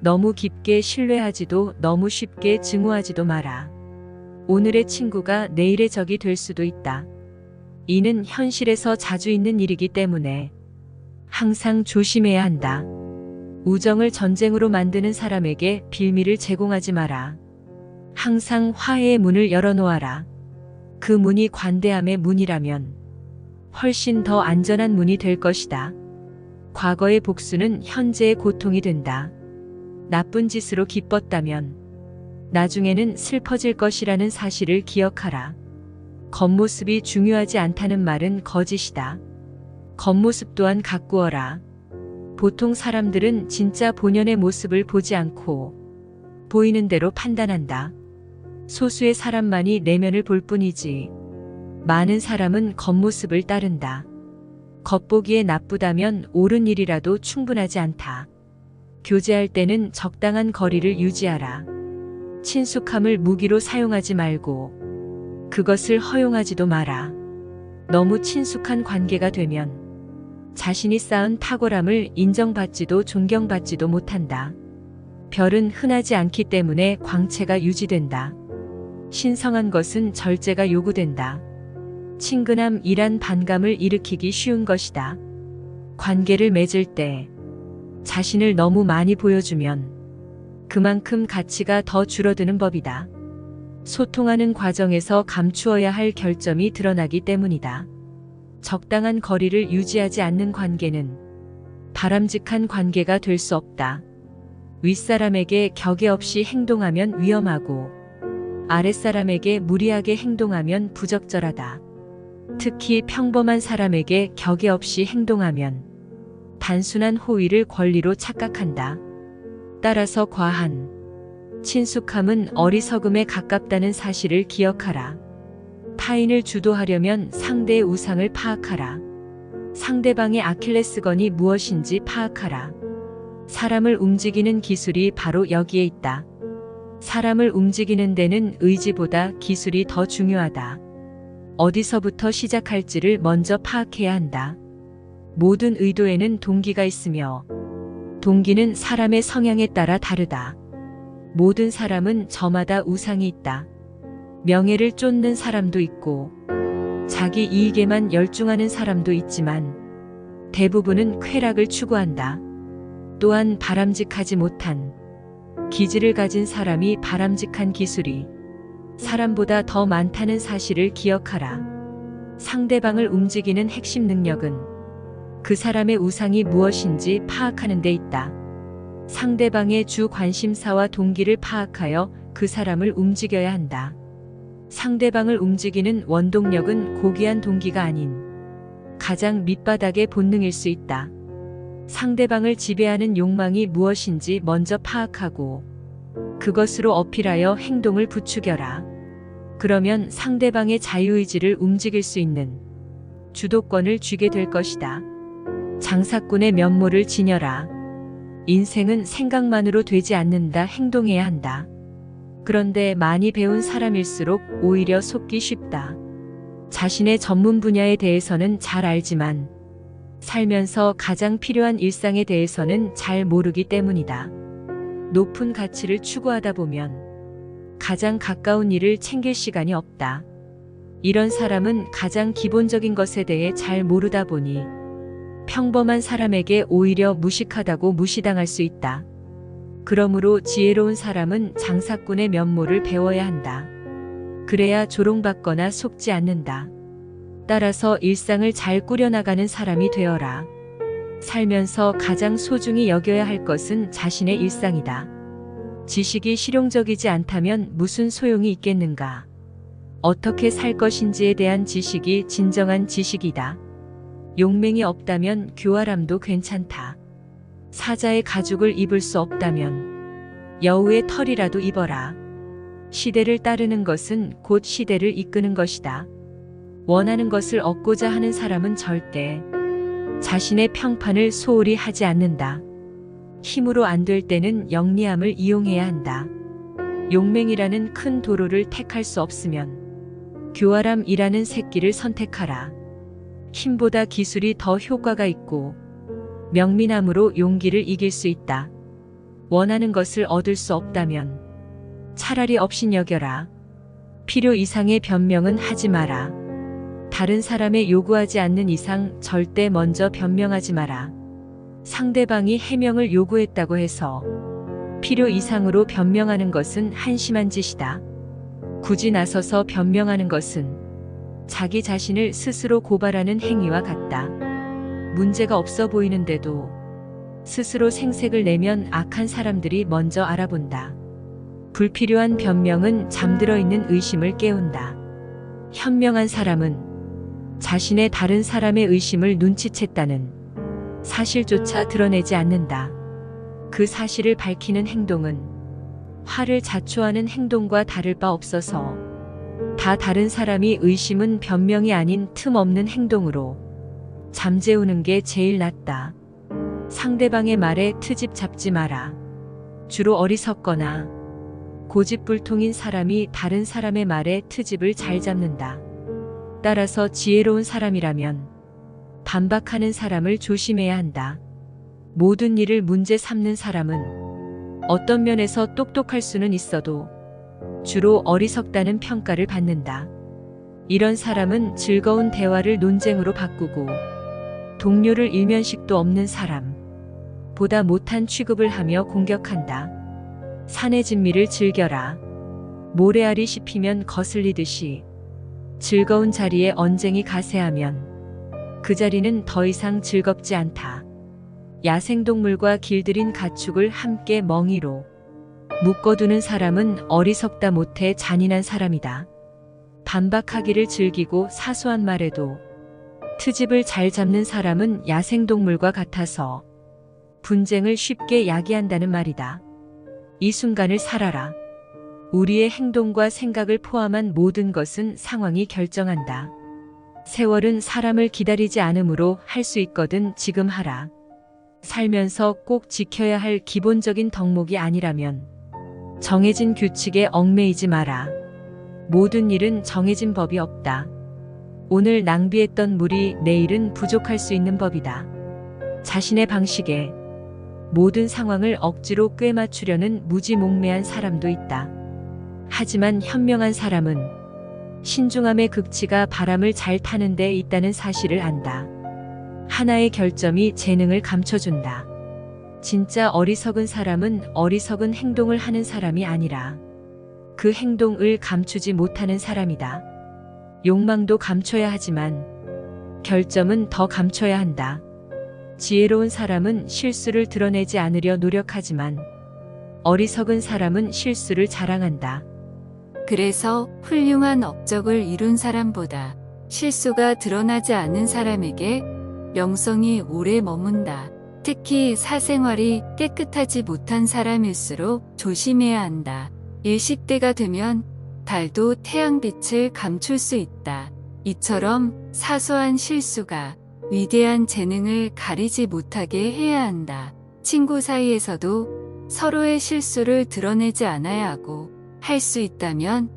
너무 깊게 신뢰하지도 너무 쉽게 증오하지도 마라. 오늘의 친구가 내일의 적이 될 수도 있다. 이는 현실에서 자주 있는 일이기 때문에 항상 조심해야 한다. 우정을 전쟁으로 만드는 사람에게 빌미를 제공하지 마라. 항상 화해의 문을 열어놓아라. 그 문이 관대함의 문이라면 훨씬 더 안전한 문이 될 것이다. 과거의 복수는 현재의 고통이 된다. 나쁜 짓으로 기뻤다면 나중에는 슬퍼질 것이라는 사실을 기억하라. 겉모습이 중요하지 않다는 말은 거짓이다. 겉모습 또한 가꾸어라. 보통 사람들은 진짜 본연의 모습을 보지 않고 보이는 대로 판단한다. 소수의 사람만이 내면을 볼 뿐이지 많은 사람은 겉모습을 따른다. 겉보기에 나쁘다면 옳은 일이라도 충분하지 않다. 교제할 때는 적당한 거리를 유지하라. 친숙함을 무기로 사용하지 말고 그것을 허용하지도 마라. 너무 친숙한 관계가 되면 자신이 쌓은 탁월함을 인정받지도 존경받지도 못한다. 별은 흔하지 않기 때문에 광채가 유지된다. 신성한 것은 절제가 요구된다. 친근함이란 반감을 일으키기 쉬운 것이다. 관계를 맺을 때 자신을 너무 많이 보여주면 그만큼 가치가 더 줄어드는 법이다. 소통하는 과정에서 감추어야 할 결점이 드러나기 때문이다. 적당한 거리를 유지하지 않는 관계는 바람직한 관계가 될 수 없다. 윗사람에게 격의 없이 행동하면 위험하고 아랫사람에게 무리하게 행동하면 부적절하다. 특히 평범한 사람에게 격의 없이 행동하면 단순한 호의를 권리로 착각한다. 따라서 과한 친숙함은 어리석음에 가깝다는 사실을 기억하라. 타인을 주도하려면 상대의 우상을 파악하라. 상대방의 아킬레스건이 무엇인지 파악하라. 사람을 움직이는 기술이 바로 여기에 있다. 사람을 움직이는 데는 의지보다 기술이 더 중요하다. 어디서부터 시작할지를 먼저 파악해야 한다. 모든 의도에는 동기가 있으며 동기는 사람의 성향에 따라 다르다. 모든 사람은 저마다 우상이 있다. 명예를 쫓는 사람도 있고 자기 이익에만 열중하는 사람도 있지만 대부분은 쾌락을 추구한다. 또한 바람직하지 못한 기질을 가진 사람이 바람직한 기술이 사람보다 더 많다는 사실을 기억하라. 상대방을 움직이는 핵심 능력은 그 사람의 우상이 무엇인지 파악하는 데 있다. 상대방의 주 관심사와 동기를 파악하여 그 사람을 움직여야 한다. 상대방을 움직이는 원동력은 고귀한 동기가 아닌 가장 밑바닥의 본능일 수 있다. 상대방을 지배하는 욕망이 무엇인지 먼저 파악하고 그것으로 어필하여 행동을 부추겨라. 그러면 상대방의 자유의지를 움직일 수 있는 주도권을 쥐게 될 것이다. 장사꾼의 면모를 지녀라. 인생은 생각만으로 되지 않는다. 행동해야 한다. 그런데 많이 배운 사람일수록 오히려 속기 쉽다. 자신의 전문 분야에 대해서는 잘 알지만 살면서 가장 필요한 일상에 대해서는 잘 모르기 때문이다. 높은 가치를 추구하다 보면 가장 가까운 일을 챙길 시간이 없다. 이런 사람은 가장 기본적인 것에 대해 잘 모르다 보니 평범한 사람에게 오히려 무식하다고 무시당할 수 있다. 그러므로 지혜로운 사람은 장사꾼의 면모를 배워야 한다. 그래야 조롱받거나 속지 않는다. 따라서 일상을 잘 꾸려나가는 사람이 되어라. 살면서 가장 소중히 여겨야 할 것은 자신의 일상이다. 지식이 실용적이지 않다면 무슨 소용이 있겠는가? 어떻게 살 것인지에 대한 지식이 진정한 지식이다. 용맹이 없다면 교활함도 괜찮다. 사자의 가죽을 입을 수 없다면 여우의 털이라도 입어라. 시대를 따르는 것은 곧 시대를 이끄는 것이다. 원하는 것을 얻고자 하는 사람은 절대 자신의 평판을 소홀히 하지 않는다. 힘으로 안 될 때는 영리함을 이용해야 한다. 용맹이라는 큰 도로를 택할 수 없으면 교활함이라는 새끼를 선택하라. 힘보다 기술이 더 효과가 있고 명민함으로 용기를 이길 수 있다. 원하는 것을 얻을 수 없다면 차라리 업신여겨라. 필요 이상의 변명은 하지 마라. 다른 사람의 요구하지 않는 이상 절대 먼저 변명하지 마라. 상대방이 해명을 요구했다고 해서 필요 이상으로 변명하는 것은 한심한 짓이다. 굳이 나서서 변명하는 것은 자기 자신을 스스로 고발하는 행위와 같다. 문제가 없어 보이는데도 스스로 생색을 내면 악한 사람들이 먼저 알아본다. 불필요한 변명은 잠들어 있는 의심을 깨운다. 현명한 사람은 자신의 다른 사람의 의심을 눈치챘다는 사실조차 드러내지 않는다. 그 사실을 밝히는 행동은 화를 자초하는 행동과 다를 바 없어서 다 다른 사람이 의심은 변명이 아닌 틈 없는 행동으로 잠재우는 게 제일 낫다. 상대방의 말에 트집 잡지 마라. 주로 어리석거나 고집불통인 사람이 다른 사람의 말에 트집을 잘 잡는다. 따라서 지혜로운 사람이라면 반박하는 사람을 조심해야 한다. 모든 일을 문제 삼는 사람은 어떤 면에서 똑똑할 수는 있어도 주로 어리석다는 평가를 받는다. 이런 사람은 즐거운 대화를 논쟁으로 바꾸고 동료를 일면식도 없는 사람 보다 못한 취급을 하며 공격한다. 산의 진미를 즐겨라. 모래알이 씹히면 거슬리듯이 즐거운 자리에 언쟁이 가세하면 그 자리는 더 이상 즐겁지 않다. 야생동물과 길들인 가축을 함께 멍이로 묶어두는 사람은 어리석다 못해 잔인한 사람이다. 반박하기를 즐기고 사소한 말에도 트집을 잘 잡는 사람은 야생동물과 같아서 분쟁을 쉽게 야기한다는 말이다. 이 순간을 살아라. 우리의 행동과 생각을 포함한 모든 것은 상황이 결정한다. 세월은 사람을 기다리지 않으므로 할 수 있거든 지금 하라. 살면서 꼭 지켜야 할 기본적인 덕목이 아니라면 정해진 규칙에 얽매이지 마라. 모든 일은 정해진 법이 없다. 오늘 낭비했던 물이 내일은 부족할 수 있는 법이다. 자신의 방식에 모든 상황을 억지로 꿰맞추려는 무지몽매한 사람도 있다. 하지만 현명한 사람은 신중함의 극치가 바람을 잘 타는 데 있다는 사실을 안다. 하나의 결점이 재능을 감춰준다. 진짜 어리석은 사람은 어리석은 행동을 하는 사람이 아니라 그 행동을 감추지 못하는 사람이다. 욕망도 감춰야 하지만 결점은 더 감춰야 한다. 지혜로운 사람은 실수를 드러내지 않으려 노력하지만 어리석은 사람은 실수를 자랑한다. 그래서 훌륭한 업적을 이룬 사람보다 실수가 드러나지 않은 사람에게 명성이 오래 머문다. 특히 사생활이 깨끗하지 못한 사람일수록 조심해야 한다. 일식대가 되면 달도 태양빛을 감출 수 있다. 이처럼 사소한 실수가 위대한 재능을 가리지 못하게 해야 한다. 친구 사이에서도 서로의 실수를 드러내지 않아야 하고 할 수 있다면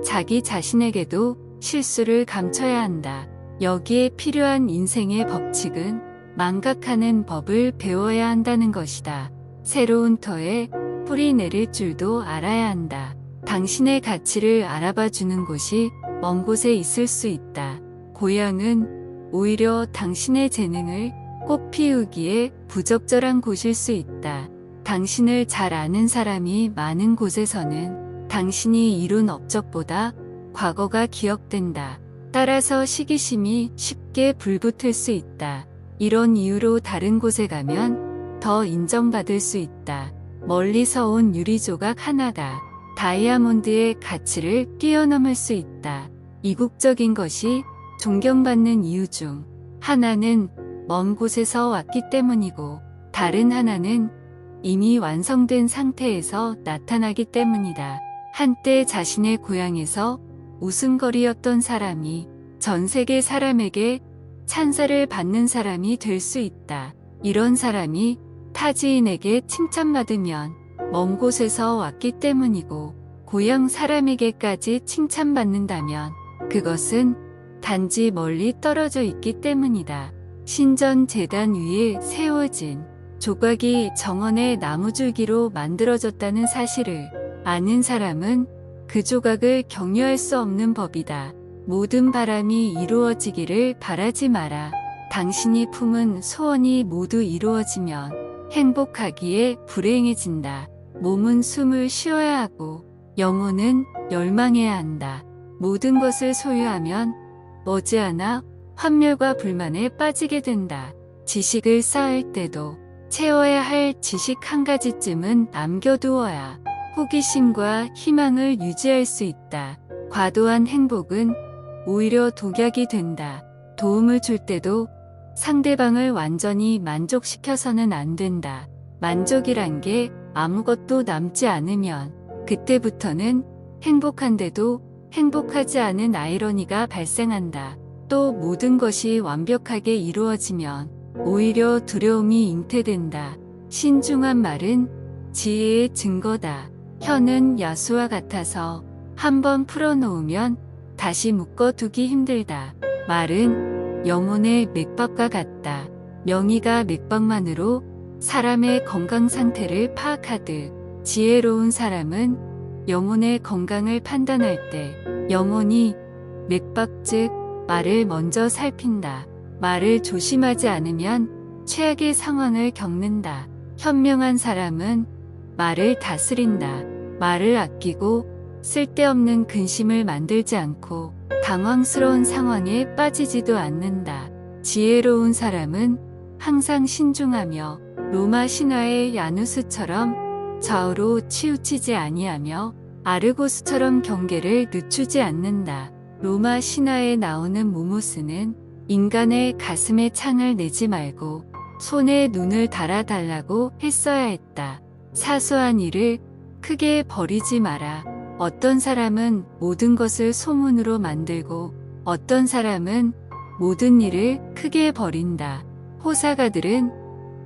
자기 자신에게도 실수를 감춰야 한다. 여기에 필요한 인생의 법칙은 망각하는 법을 배워야 한다는 것이다. 새로운 터에 뿌리 내릴 줄도 알아야 한다. 당신의 가치를 알아봐 주는 곳이 먼 곳에 있을 수 있다. 고향은 오히려 당신의 재능을 꽃피우기에 부적절한 곳일 수 있다. 당신을 잘 아는 사람이 많은 곳에서는 당신이 이룬 업적보다 과거가 기억된다. 따라서 시기심이 쉽게 불붙을 수 있다. 이런 이유로 다른 곳에 가면 더 인정받을 수 있다. 멀리서 온 유리조각 하나가 다이아몬드의 가치를 뛰어넘을 수 있다. 이국적인 것이 존경받는 이유 중 하나는 먼 곳에서 왔기 때문이고 다른 하나는 이미 완성된 상태에서 나타나기 때문이다. 한때 자신의 고향에서 웃음거리였던 사람이 전 세계 사람에게 찬사를 받는 사람이 될 수 있다. 이런 사람이 타지인에게 칭찬받으면 먼 곳에서 왔기 때문이고 고향 사람에게까지 칭찬받는다면 그것은 단지 멀리 떨어져 있기 때문이다. 신전 제단 위에 세워진 조각이 정원의 나무줄기로 만들어졌다는 사실을 아는 사람은 그 조각을 격려할 수 없는 법이다. 모든 바람이 이루어지기를 바라지 마라. 당신이 품은 소원이 모두 이루어지면 행복하기에 불행해진다. 몸은 숨을 쉬어야 하고 영혼은 열망해야 한다. 모든 것을 소유하면 머지않아 환멸과 불만에 빠지게 된다. 지식을 쌓을 때도 채워야 할 지식 한 가지쯤은 남겨두어야 호기심과 희망을 유지할 수 있다. 과도한 행복은 오히려 독약이 된다. 도움을 줄 때도 상대방을 완전히 만족시켜서는 안 된다. 만족이란 게 아무것도 남지 않으면 그때부터는 행복한데도 행복하지 않은 아이러니가 발생한다. 또 모든 것이 완벽하게 이루어지면 오히려 두려움이 잉태된다. 신중한 말은 지혜의 증거다. 혀는 야수와 같아서 한번 풀어놓으면 다시 묶어두기 힘들다. 말은 영혼의 맥박과 같다. 명의가 맥박만으로 사람의 건강 상태를 파악하듯 지혜로운 사람은 영혼의 건강을 판단할 때 영혼이 맥박 즉 말을 먼저 살핀다. 말을 조심하지 않으면 최악의 상황을 겪는다. 현명한 사람은 말을 다스린다. 말을 아끼고 쓸데없는 근심을 만들지 않고 당황스러운 상황에 빠지지도 않는다. 지혜로운 사람은 항상 신중하며 로마 신화의 야누스처럼 좌우로 치우치지 아니하며 아르고스처럼 경계를 늦추지 않는다. 로마 신화에 나오는 모모스는 인간의 가슴에 창을 내지 말고 손에 눈을 달아달라고 했어야 했다. 사소한 일을 크게 버리지 마라. 어떤 사람은 모든 것을 소문으로 만들고 어떤 사람은 모든 일을 크게 버린다. 호사가들은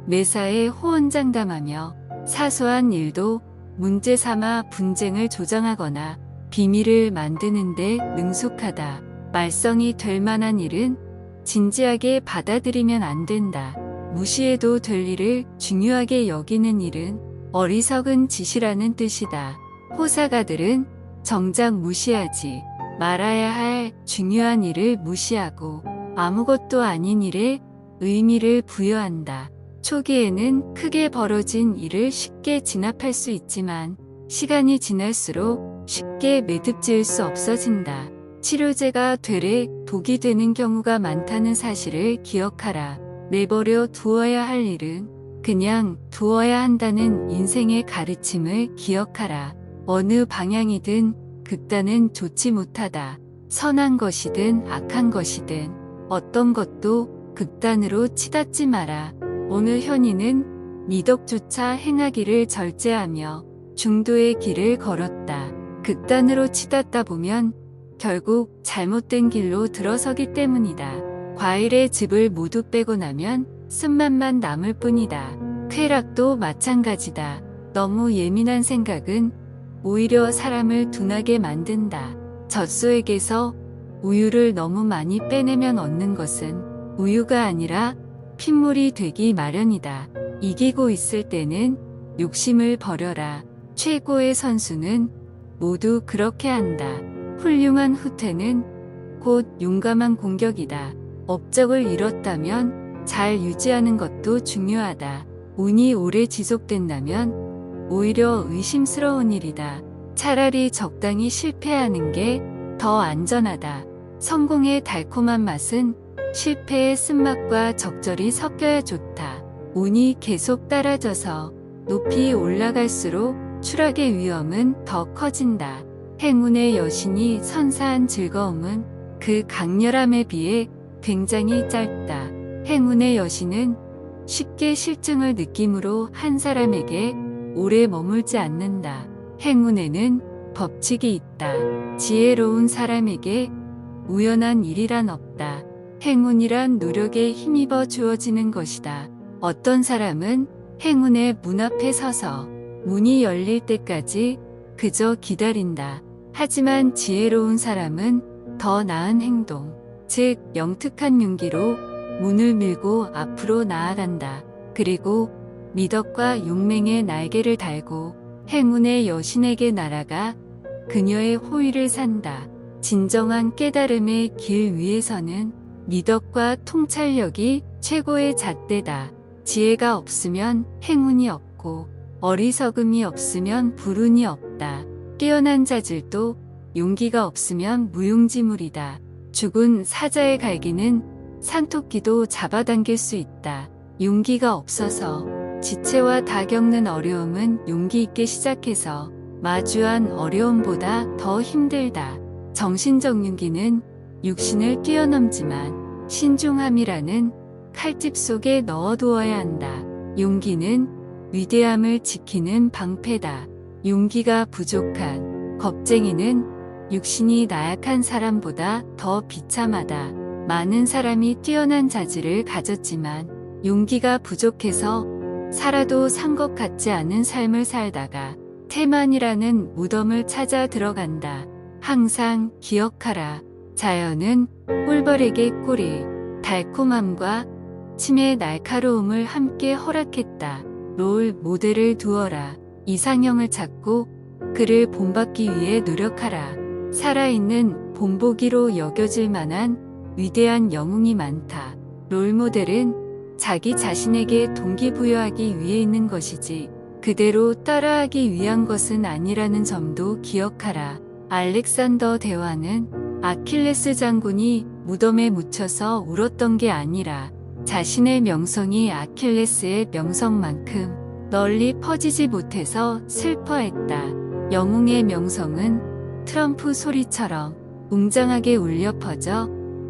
매사에 호언장담하며 사소한 일도 문제 삼아 분쟁을 조장하거나 비밀을 만드는데 능숙하다. 말썽이 될 만한 일은 진지하게 받아들이면 안 된다. 무시해도 될 일을 중요하게 여기는 일은 어리석은 짓이라는 뜻이다. 호사가들은 정작 무시하지 말아야 할 중요한 일을 무시하고 아무것도 아닌 일에 의미를 부여한다. 초기에는 크게 벌어진 일을 쉽게 진압할 수 있지만 시간이 지날수록 쉽게 매듭지을 수 없어진다. 치료제가 되레 독이 되는 경우가 많다는 사실을 기억하라. 내버려 두어야 할 일은 그냥 두어야 한다는 인생의 가르침을 기억하라. 어느 방향이든 극단은 좋지 못하다. 선한 것이든 악한 것이든 어떤 것도 극단으로 치닫지 마라. 오늘 현이는 미덕조차 행하기를 절제하며 중도의 길을 걸었다. 극단으로 치닫다 보면 결국 잘못된 길로 들어서기 때문이다. 과일의 즙을 모두 빼고 나면 쓴맛만 남을 뿐이다. 쾌락도 마찬가지다. 너무 예민한 생각은 오히려 사람을 둔하게 만든다. 젖소에게서 우유를 너무 많이 빼내면 얻는 것은 우유가 아니라 핏물이 되기 마련이다. 이기고 있을 때는 욕심을 버려라. 최고의 선수는 모두 그렇게 한다. 훌륭한 후퇴는 곧 용감한 공격이다. 업적을 이뤘다면 잘 유지하는 것도 중요하다. 운이 오래 지속된다면 오히려 의심스러운 일이다. 차라리 적당히 실패하는 게 더 안전하다. 성공의 달콤한 맛은 실패의 쓴맛과 적절히 섞여야 좋다. 운이 계속 따라져서 높이 올라갈수록 추락의 위험은 더 커진다. 행운의 여신이 선사한 즐거움은 그 강렬함에 비해 굉장히 짧다. 행운의 여신은 쉽게 실증을 느낌으로 한 사람에게 오래 머물지 않는다. 행운에는 법칙이 있다. 지혜로운 사람에게 우연한 일이란 없다. 행운이란 노력에 힘입어 주어지는 것이다. 어떤 사람은 행운의 문 앞에 서서 문이 열릴 때까지 그저 기다린다. 하지만 지혜로운 사람은 더 나은 행동, 즉 영특한 용기로 문을 밀고 앞으로 나아간다. 그리고 미덕과 용맹의 날개를 달고 행운의 여신에게 날아가 그녀의 호의를 산다. 진정한 깨달음의 길 위에서는 미덕과 통찰력이 최고의 잣대다. 지혜가 없으면 행운이 없고 어리석음이 없으면 불운이 없다. 뛰어난 자질도 용기가 없으면 무용지물이다. 죽은 사자의 갈기는 산토끼도 잡아당길 수 있다. 용기가 없어서 지체와 다 겪는 어려움은 용기 있게 시작해서 마주한 어려움보다 더 힘들다. 정신적 용기는 육신을 뛰어넘지만 신중함이라는 칼집 속에 넣어두어야 한다. 용기는 위대함을 지키는 방패다. 용기가 부족한 겁쟁이는 육신이 나약한 사람보다 더 비참하다. 많은 사람이 뛰어난 자질을 가졌지만 용기가 부족해서 살아도 산 것 같지 않은 삶을 살다가 태만이라는 무덤을 찾아 들어간다. 항상 기억하라. 자연은 꿀벌에게 꿀이, 달콤함과 침의 날카로움을 함께 허락했다. 롤 모델을 두어라. 이상형을 찾고 그를 본받기 위해 노력하라. 살아있는 본보기로 여겨질 만한 위대한 영웅이 많다. 롤모델은 자기 자신에게 동기부여하기 위해 있는 것이지 그대로 따라하기 위한 것은 아니라는 점도 기억하라. 알렉산더 대왕은 아킬레스 장군이 무덤에 묻혀서 울었던 게 아니라 자신의 명성이 아킬레스의 명성만큼 널리 퍼지지 못해서 슬퍼했다. 영웅의 명성은 트럼프 소리처럼 웅장하게 울려 퍼져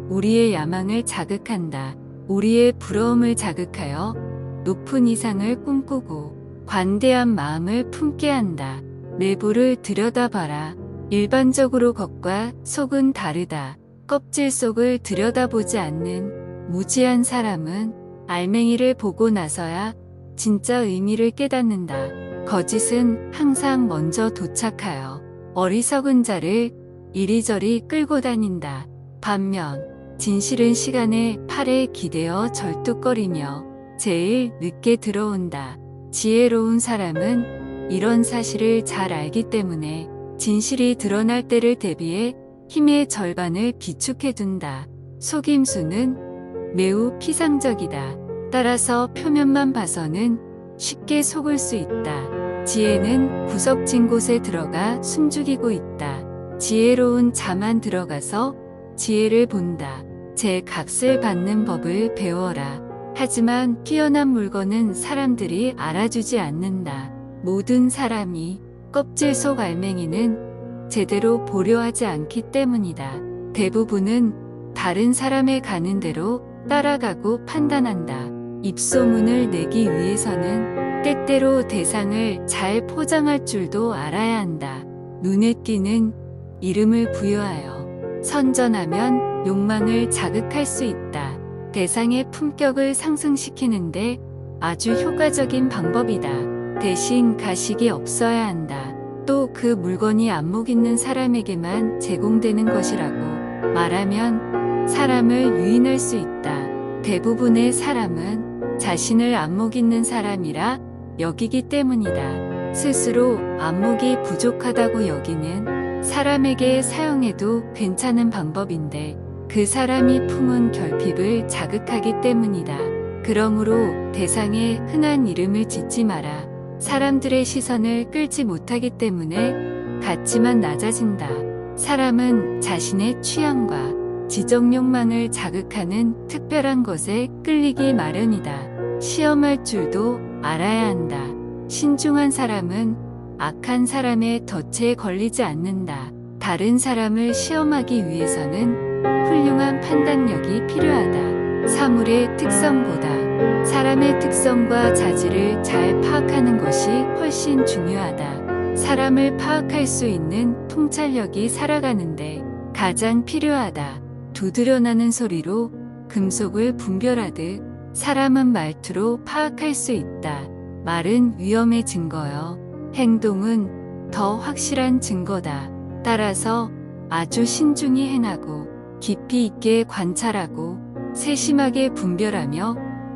우리의 야망을 자극한다. 우리의 부러움을 자극하여 높은 이상을 꿈꾸고 관대한 마음을 품게 한다. 내부를 들여다봐라. 일반적으로 겉과 속은 다르다. 껍질 속을 들여다보지 않는 무지한 사람은 알맹이를 보고 나서야 진짜 의미를 깨닫는다. 거짓은 항상 먼저 도착하여 어리석은 자를 이리저리 끌고 다닌다. 반면 진실은 시간의 팔에 기대어 절뚝거리며 제일 늦게 들어온다. 지혜로운 사람은 이런 사실을 잘 알기 때문에 진실이 드러날 때를 대비해 힘의 절반을 비축해둔다. 속임수는 매우 피상적이다. 따라서 표면만 봐서는 쉽게 속을 수 있다. 지혜는 구석진 곳에 들어가 숨죽이고 있다. 지혜로운 자만 들어가서 지혜를 본다. 제 값을 받는 법을 배워라. 하지만 뛰어난 물건은 사람들이 알아주지 않는다. 모든 사람이 껍질 속 알맹이는 제대로 보려 하지 않기 때문이다. 대부분은 다른 사람의 가는 대로 따라가고 판단한다. 입소문을 내기 위해서는 때때로 대상을 잘 포장할 줄도 알아야 한다. 눈에 띄는 이름을 부여하여 선전하면 욕망을 자극할 수 있다. 대상의 품격을 상승시키는데 아주 효과적인 방법이다. 대신 가식이 없어야 한다. 또 그 물건이 안목 있는 사람에게만 제공되는 것이라고 말하면 사람을 유인할 수 있다. 대부분의 사람은 자신을 안목 있는 사람이라 여기기 때문이다. 스스로 안목이 부족하다고 여기는 사람에게 사용해도 괜찮은 방법인데 그 사람이 품은 결핍을 자극하기 때문이다. 그러므로 대상에 흔한 이름을 짓지 마라. 사람들의 시선을 끌지 못하기 때문에 가치만 낮아진다. 사람은 자신의 취향과 지적 욕망을 자극하는 특별한 것에 끌리기 마련이다. 시험할 줄도 알아야 한다. 신중한 사람은 악한 사람의 덫에 걸리지 않는다. 다른 사람을 시험하기 위해서는 훌륭한 판단력이 필요하다. 사물의 특성보다 사람의 특성과 자질을 잘 파악하는 것이 훨씬 중요하다. 사람을 파악할 수 있는 통찰력이 살아가는데 가장 필요하다. 두드려 나는 소리로 금속을 분별하듯 사람은 말투로 파악할 수 있다. 말은 위험의 증거여 행동은 더 확실한 증거다. 따라서 아주 신중히 행하고 깊이 있게 관찰하고 세심하게 분별하며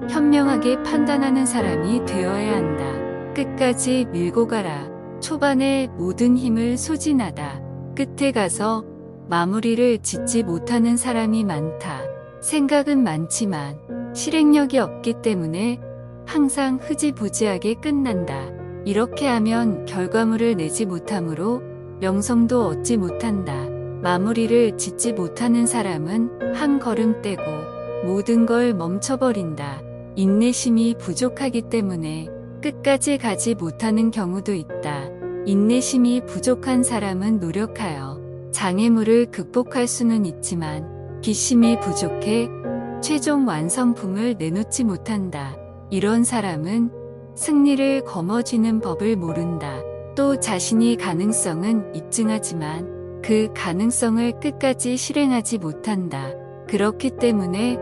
현명하게 판단하는 사람이 되어야 한다. 끝까지 밀고 가라. 초반에 모든 힘을 소진하다. 끝에 가서 마무리를 짓지 못하는 사람이 많다. 생각은 많지만 실행력이 없기 때문에 항상 흐지부지하게 끝난다. 이렇게 하면 결과물을 내지 못하므로 명성도 얻지 못한다. 마무리를 짓지 못하는 사람은 한 걸음 떼고 모든 걸 멈춰버린다. 인내심이 부족하기 때문에 끝까지 가지 못하는 경우도 있다. 인내심이 부족한 사람은 노력하여 장애물을 극복할 수는 있지만 기심이 부족해 최종 완성품을 내놓지 못한다. 이런 사람은 승리를 거머쥐는 법을 모른다. 또 자신이 가능성은 입증하지만 그 가능성을 끝까지 실행하지 못한다. 그렇기 때문에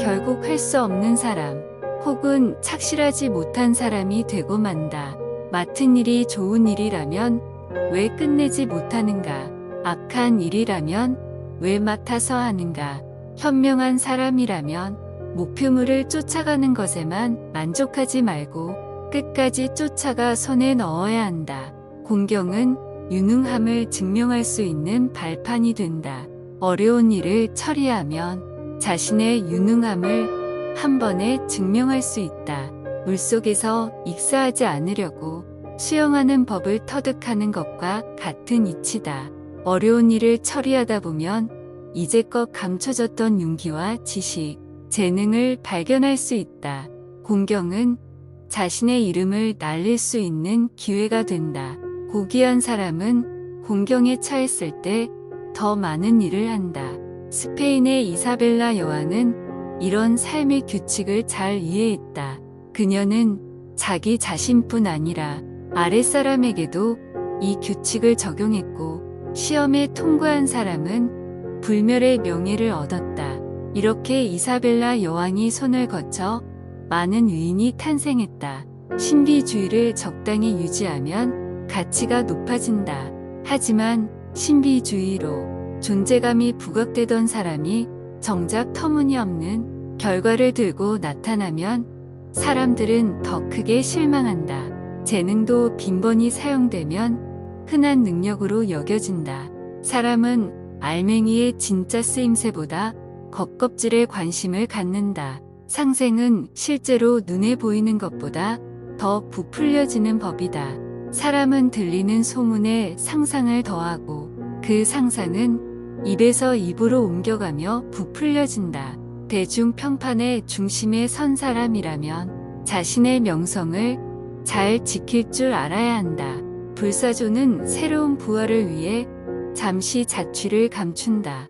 결국 할 수 없는 사람 혹은 착실하지 못한 사람이 되고 만다. 맡은 일이 좋은 일이라면 왜 끝내지 못하는가? 악한 일이라면 왜 맡아서 하는가? 현명한 사람이라면 목표물을 쫓아가는 것에만 만족하지 말고 끝까지 쫓아가 손에 넣어야 한다. 공경은 유능함을 증명할 수 있는 발판이 된다. 어려운 일을 처리하면 자신의 유능함을 한 번에 증명할 수 있다. 물속에서 익사하지 않으려고 수영하는 법을 터득하는 것과 같은 이치다. 어려운 일을 처리하다 보면 이제껏 감춰졌던 용기와 지식, 재능을 발견할 수 있다. 공경은 자신의 이름을 날릴 수 있는 기회가 된다. 고귀한 사람은 공경에 처했을 때 더 많은 일을 한다. 스페인의 이사벨라 여왕은 이런 삶의 규칙을 잘 이해했다. 그녀는 자기 자신뿐 아니라 아랫사람에게도 이 규칙을 적용했고 시험에 통과한 사람은 불멸의 명예를 얻었다. 이렇게 이사벨라 여왕이 손을 거쳐 많은 위인이 탄생했다. 신비주의를 적당히 유지하면 가치가 높아진다. 하지만 신비주의로 존재감이 부각되던 사람이 정작 터무니없는 결과를 들고 나타나면 사람들은 더 크게 실망한다. 재능도 빈번히 사용되면 흔한 능력으로 여겨진다. 사람은 알맹이의 진짜 쓰임새보다 겉껍질에 관심을 갖는다. 상생은 실제로 눈에 보이는 것보다 더 부풀려지는 법이다. 사람은 들리는 소문에 상상을 더하고 그 상상은 입에서 입으로 옮겨가며 부풀려진다. 대중평판의 중심에 선 사람이라면 자신의 명성을 잘 지킬 줄 알아야 한다. 불사조는 새로운 부활을 위해 잠시 자취를 감춘다.